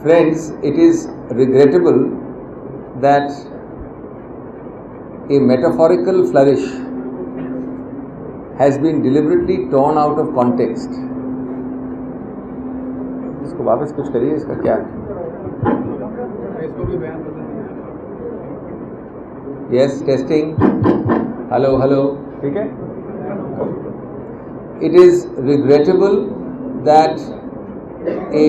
Friends, it is regrettable that a metaphorical flourish has been deliberately torn out of context. इसको वापस कुछ करिए, इसका क्या है? Yes, testing. Hello. ठीक है? It is regrettable that a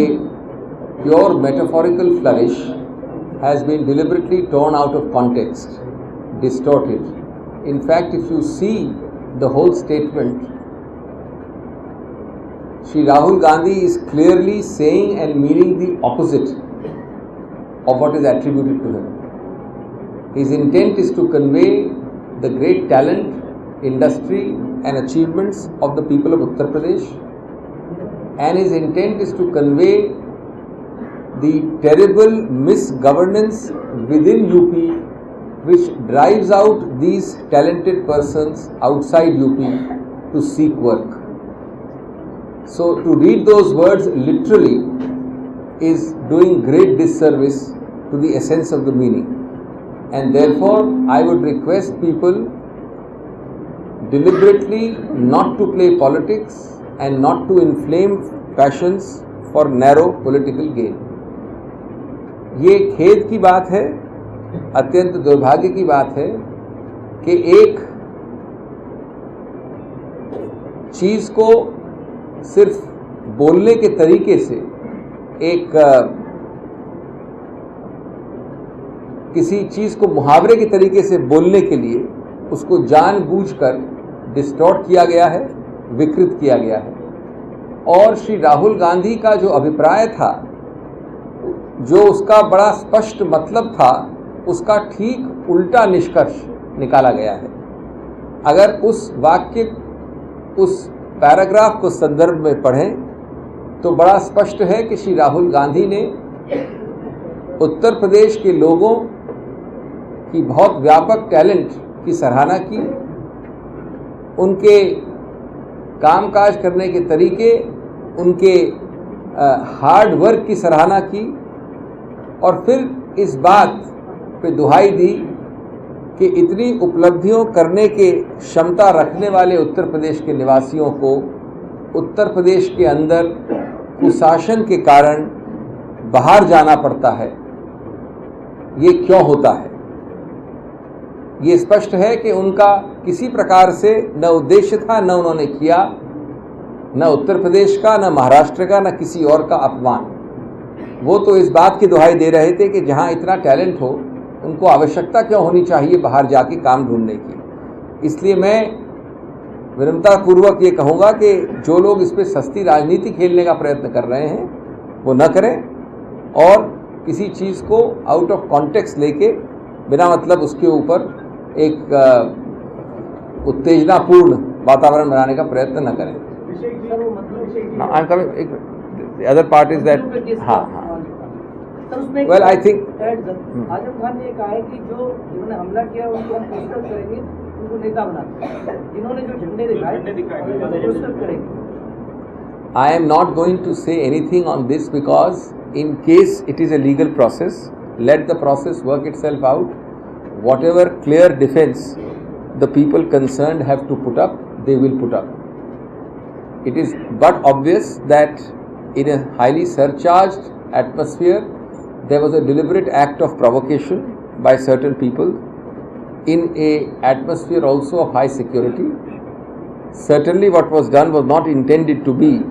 pure metaphorical flourish has been deliberately torn out of context, distorted. In fact, if you see the whole statement, Shri Rahul Gandhi is clearly saying and meaning the opposite of what is attributed to him. His intent is to convey the great talent, industry and achievements of the people of Uttar Pradesh, and his intent is to convey the terrible misgovernance within UP which drives out these talented persons outside UP to seek work. So to read those words literally is doing great disservice to the essence of the meaning, and therefore I would request people deliberately not to play politics and not to inflame passions for narrow political gain. ये खेद की बात है, अत्यंत दुर्भाग्य की बात है कि एक चीज़ को सिर्फ बोलने के तरीके से, एक किसी चीज़ को मुहावरे के तरीके से बोलने के लिए उसको जानबूझकर डिस्टॉर्ट किया गया है, विकृत किया गया है। और श्री राहुल गांधी का जो अभिप्राय था, जो उसका बड़ा स्पष्ट मतलब था, उसका ठीक उल्टा निष्कर्ष निकाला गया है। अगर उस वाक्य, उस पैराग्राफ को संदर्भ में पढ़ें तो बड़ा स्पष्ट है कि श्री राहुल गांधी ने उत्तर प्रदेश के लोगों की बहुत व्यापक टैलेंट की सराहना की, उनके कामकाज करने के तरीके, उनके हार्ड वर्क की सराहना की, और फिर इस बात पे दुहाई दी कि इतनी उपलब्धियों करने के क्षमता रखने वाले उत्तर प्रदेश के निवासियों को उत्तर प्रदेश के अंदर कुशासन के कारण बाहर जाना पड़ता है। ये क्यों होता है? ये स्पष्ट है कि उनका किसी प्रकार से न उद्देश्य था, न उन्होंने किया, न उत्तर प्रदेश का, न महाराष्ट्र का, न किसी और का अपमान। वो तो इस बात की दुहाई दे रहे थे कि जहाँ इतना टैलेंट हो, उनको आवश्यकता क्यों होनी चाहिए बाहर जाके काम ढूंढने की। इसलिए मैं विनम्रतापूर्वक ये कहूँगा कि जो लोग इस पर सस्ती राजनीति खेलने का प्रयत्न कर रहे हैं वो न करें, और किसी चीज़ को आउट ऑफ कॉन्टेक्स्ट लेके बिना मतलब उसके ऊपर एक उत्तेजनापूर्ण वातावरण बनाने का प्रयत्न न करें। अदर पार्ट इज दैट, हाँ, well I think Azam Khan ने कहा है कि जो जिन्होंने हमला किया उनको हम पुरस्कृत करेंगे, उनको नेता बनाते हैं, जिन्होंने जो झंडे दिखाए पुरस्कृत करेंगे। I am not going to say anything on this because in case it is a legal process, let the process work itself out. Whatever clear defense the people concerned have to put up, they will put up. It is but obvious that in a highly surcharged atmosphere, there was a deliberate act of provocation by certain people in a atmosphere also of high security. Certainly what was done was not intended to be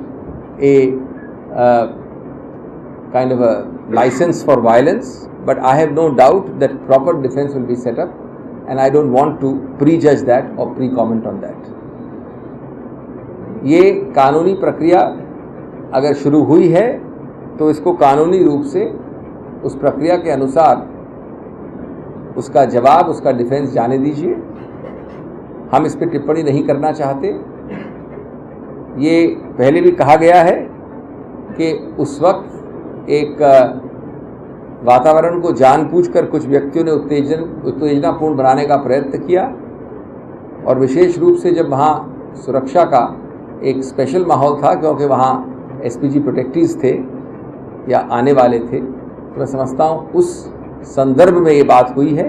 a kind of a license for violence, but I have no doubt that proper defense will be set up, and I don't want to prejudge that or pre-comment on that. ये कानूनी प्रक्रिया अगर शुरू हुई है तो इसको कानूनी रूप से उस प्रक्रिया के अनुसार उसका जवाब, उसका डिफेंस जाने दीजिए। हम इस पर टिप्पणी नहीं करना चाहते। ये पहले भी कहा गया है कि उस वक्त एक वातावरण को जानबूझकर कुछ व्यक्तियों ने उत्तेजनापूर्ण बनाने का प्रयत्न किया, और विशेष रूप से जब वहाँ सुरक्षा का एक स्पेशल माहौल था, क्योंकि वहाँ एसपीजी प्रोटेक्टीज थे, या आने वाले थे, तो मैं समझता हूँ उस संदर्भ में ये बात हुई है।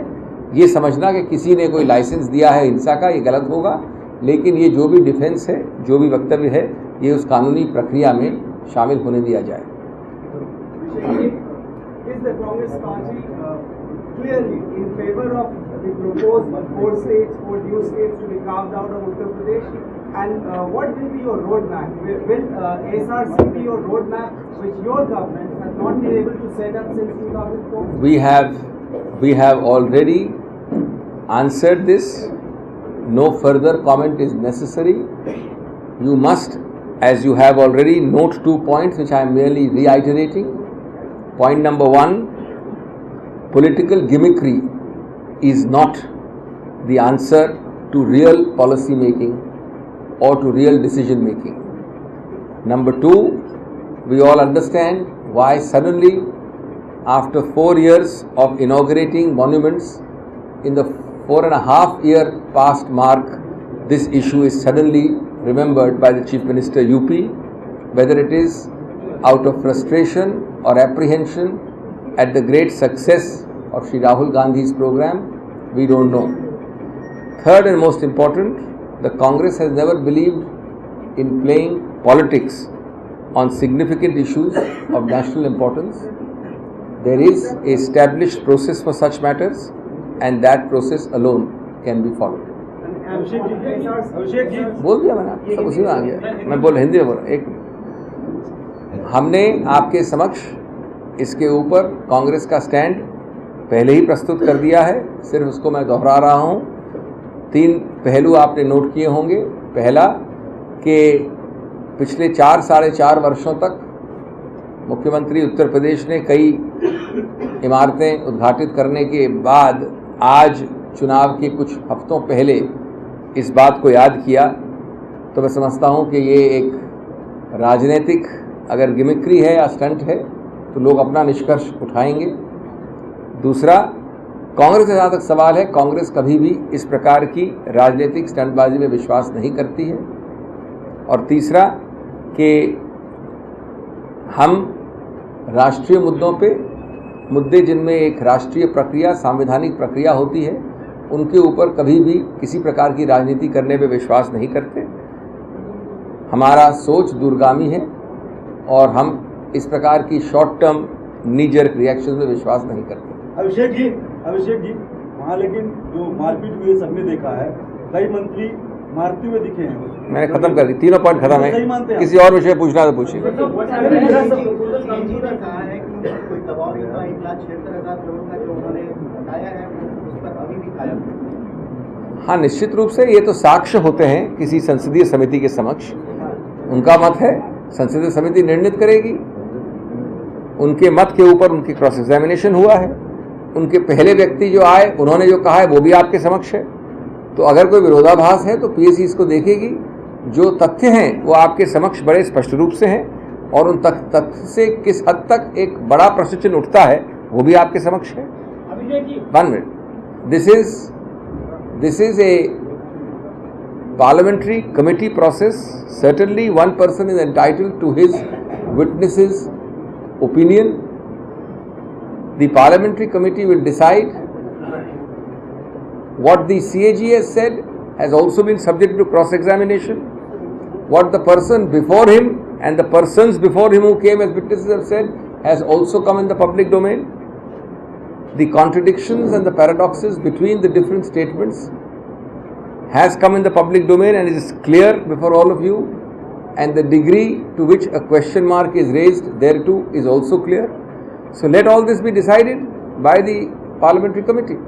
ये समझना कि किसी ने कोई लाइसेंस दिया है हिंसा का, ये गलत होगा। लेकिन ये जो भी डिफेंस है, जो भी वक्तव्य है, ये उस कानूनी प्रक्रिया में शामिल होने दिया जाए। Is the Congress party clearly in favor of the proposed 4 states, 4 new states to be carved out of Uttar Pradesh? And what will be your roadmap? Will SRC be your roadmap, which your government has not been able to set up since 2004? We have already answered this. No further comment is necessary. You must, as you have already, note 2 points which I am merely reiterating. Point number 1, political gimmickry is not the answer to real policy making or to real decision making. Number 2, we all understand why suddenly, after 4 years of inaugurating monuments, in the 4.5-year past mark, this issue is suddenly remembered by the Chief Minister UP, whether it is out of frustration or apprehension at the great success of Shri Rahul Gandhi's program, we don't know. Third and most important, the Congress has never believed in playing politics on significant issues of national importance. There is an established process for such matters, and that process alone can be followed. बोल दिया मैंने, सब उसी में आ गया। मैं बोल हिंदी में बोला, एक हमने आपके समक्ष इसके ऊपर कांग्रेस का स्टैंड पहले ही प्रस्तुत कर दिया है, सिर्फ उसको मैं दोहरा रहा हूँ। 3 पहलू आपने नोट किए होंगे। पहला कि पिछले 4 साढ़े 4 वर्षों तक मुख्यमंत्री उत्तर प्रदेश ने कई इमारतें उद्घाटित करने के बाद आज चुनाव के कुछ हफ्तों पहले इस बात को याद किया, तो मैं समझता हूँ कि ये एक राजनीतिक अगर गिमिक्री है या स्टंट है तो लोग अपना निष्कर्ष उठाएंगे। दूसरा, कांग्रेस से जहाँ तक सवाल है, कांग्रेस कभी भी इस प्रकार की राजनीतिक स्टंटबाजी में विश्वास नहीं करती है। और तीसरा कि हम राष्ट्रीय मुद्दों पे, मुद्दे जिनमें एक राष्ट्रीय प्रक्रिया, संवैधानिक प्रक्रिया होती है, उनके ऊपर कभी भी किसी प्रकार की राजनीति करने पे विश्वास नहीं करते। हमारा सोच दूरगामी है और हम इस प्रकार की शॉर्ट टर्म नी जर्क रिएक्शन में विश्वास नहीं करते। अभिषेक जी वहाँ लेकिन जो मारपीट हुई सबने देखा है, कई मंत्री मारते हुए दिखे हैं। मैंने खत्म कर दी, 3 पॉइंट खत्म है। किसी और विषय पूछना तो पूछिए। हाँ, निश्चित रूप से ये तो साक्ष्य होते हैं किसी संसदीय समिति के समक्ष। उनका मत है, संसदीय समिति निर्णित करेगी। उनके मत के ऊपर उनकी क्रॉस एग्जामिनेशन हुआ है। उनके पहले व्यक्ति जो आए, उन्होंने जो कहा है वो भी आपके समक्ष है। तो अगर कोई विरोधाभास है तो पीएससी इसको देखेगी। जो तथ्य हैं वो आपके समक्ष बड़े स्पष्ट रूप से हैं और उन तथ्य से किस हद तक एक बड़ा प्रश्न चिन्ह उठता है वो भी आपके समक्ष है। 1 minute, this is a parliamentary committee process. Certainly one person is entitled to his witness's opinion. The parliamentary committee will decide. What the CAG has said has also been subject to cross-examination. What the person before him and the persons before him who came as witnesses have said has also come in the public domain. The contradictions and the paradoxes between the different statements has come in the public domain and is clear before all of you, and the degree to which a question mark is raised thereto is also clear. So let all this be decided by the parliamentary committee.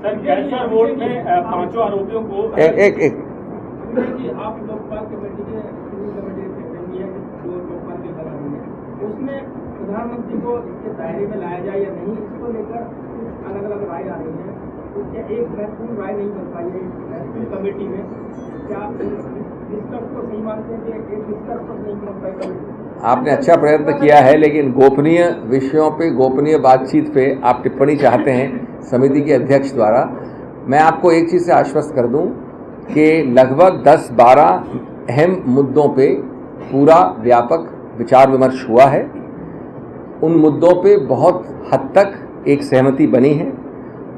Sir, कैसर vote में 5 आरोपियों को एक आप Lokpal committee के जो लोकपाल के करानी है, उसमें प्रधानमंत्री को इसके दायरे में लाया जाए या नहीं, इसको लेकर अलग अलग राय आ रही है। तो क्या एक महत्वपूर्ण राय नहीं बन पाई है महत्वपूर्ण कमेटी में? क्या आप निष्कर्ष को सही मानते हैं कि एक निष्कर्ष पर नहीं बन पाई कमेटी? आपने अच्छा प्रयत्न किया है, लेकिन गोपनीय विषयों पे, गोपनीय बातचीत पे आप टिप्पणी चाहते हैं समिति के अध्यक्ष द्वारा। मैं आपको एक चीज़ से आश्वस्त कर दूं कि लगभग 10-12 अहम मुद्दों पे पूरा व्यापक विचार विमर्श हुआ है। उन मुद्दों पे बहुत हद तक एक सहमति बनी है।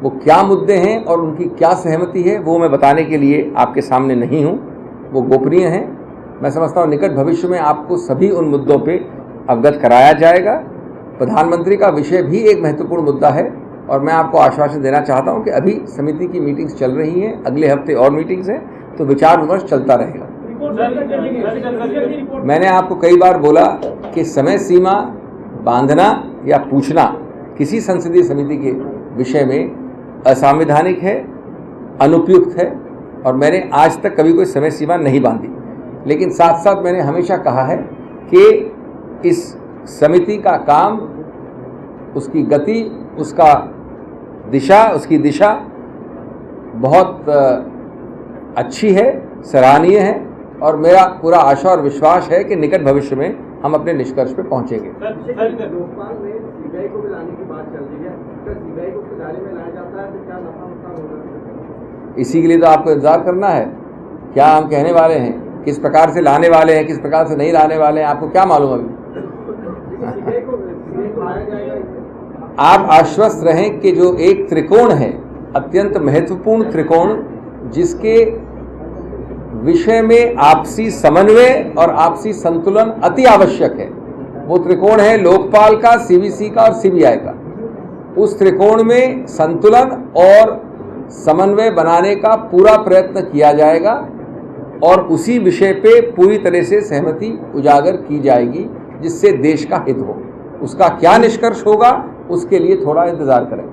वो क्या मुद्दे हैं और उनकी क्या सहमति है वो मैं बताने के लिए आपके सामने नहीं हूँ, वो गोपनीय हैं। मैं समझता हूँ निकट भविष्य में आपको सभी उन मुद्दों पे अवगत कराया जाएगा। प्रधानमंत्री का विषय भी एक महत्वपूर्ण मुद्दा है और मैं आपको आश्वासन देना चाहता हूँ कि अभी समिति की मीटिंग्स चल रही हैं, अगले हफ्ते और मीटिंग्स हैं, तो विचार विमर्श चलता रहेगा। मैंने आपको कई बार बोला कि समय सीमा बांधना या पूछना किसी संसदीय समिति के विषय में असंवैधानिक है, अनुपयुक्त है और मैंने आज तक कभी कोई समय सीमा नहीं बांधी। लेकिन साथ साथ मैंने हमेशा कहा है कि इस समिति का काम, उसकी गति, उसकी दिशा बहुत अच्छी है, सराहनीय है और मेरा पूरा आशा और विश्वास है कि निकट भविष्य में हम अपने निष्कर्ष पे पहुंचेंगे। लोकपाल में सीबीआई को भी लाने की बात चल रही है, अगर सीबीआई को उसके दायरे में लाया जाता है तो क्या नफा नुकसान होगा? इसी के लिए तो आपको इंतजार करना है। क्या हम कहने वाले हैं, किस प्रकार से लाने वाले हैं, किस प्रकार से नहीं लाने वाले हैं, आपको क्या मालूम अभी? सीबीआई को लाया जाएगा। आप आश्वस्त रहें कि जो एक त्रिकोण है, अत्यंत महत्वपूर्ण त्रिकोण, जिसके विषय में आपसी समन्वय और आपसी संतुलन अति आवश्यक है, वो त्रिकोण है लोकपाल का, सीवीसी का और सीबीआई का। उस त्रिकोण में संतुलन और समन्वय बनाने का पूरा प्रयत्न किया जाएगा और उसी विषय पे पूरी तरह से सहमति उजागर की जाएगी जिससे देश का हित हो। उसका क्या निष्कर्ष होगा उसके लिए थोड़ा इंतजार करें।